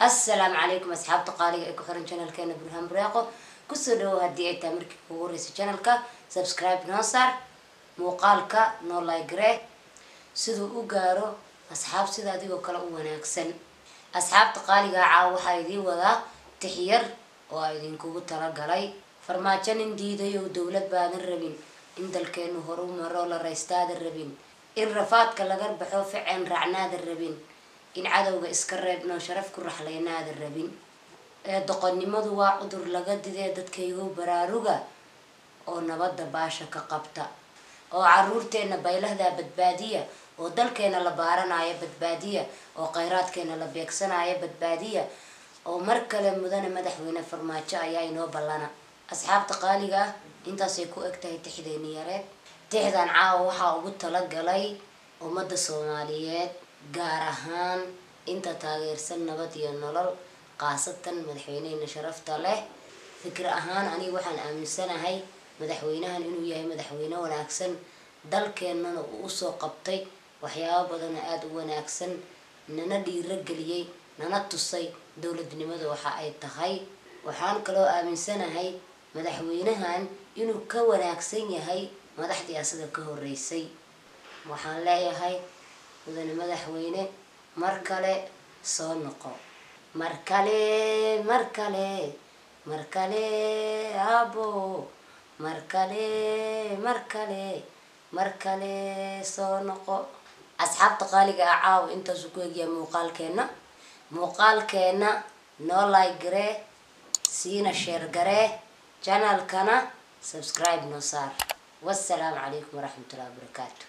السلام عليكم أصحاب تقاليد إكو خيرن channel كنا برهان براقو كسروا هدي أي تامر كوريس channel كا subscribe نصر مقالك نو لايك ري سدو أجارو أصحاب سيدا دي وكلا وناكسن أصحاب تقاليد عاو حيدي وذا تحير وأيدين كوب ترى فرماجن إندي ده دولة بان الربين إن دلكين هرو مرولا ريستاد الربين إن رفات كلا جرب حوف عن رعناد الربين إن عدوga iska reebno sharaf ku raxlaynaad rabin doqonnimadu waa cudur laga diday dadkaygu baraaruga oo nabadda baasha ka qabta oo caruurteena baylahda badbaadiya oo dalkeena la baaranayo badbaadiya oo kheyraadkeena la beegsanayo badbaadiya oo mar kale mudane madaxweyne farmaajo ayaa inoo ballana asxaabta qaaliga intaas ay ku egtahay tixdeeniyareed tixdan caawa waxa ugu tala galay ummadda Soomaaliyeed gaar ahaan inta taageersan nabad iyo nolol qaasatan madaxweynaha sharafta leh fikir ahaan ani waxaan aaminsanahay madaxweynahan inuu yahay madaxweyne wanaagsan dalkeenana uu soo qabtay waxyaabo badan aad u wanaagsan nana dhiirigeliyay nana tusay dawladnimada waxa ay tahay waxaan kaloo aaminsanahay madaxweynahan inuu ka wanaagsan yahay madaxdii asada ka horeysay waxaan leeyahay mudane madaxweyne markale soo noqo markale abo markale soo noqo asxaabta qaaliga caaw intaas ku eegaya muuqaalkeena no like gare siina share gare channel kana subscribe no saar wassalamu alaykum warahmatullahi wabarakatuh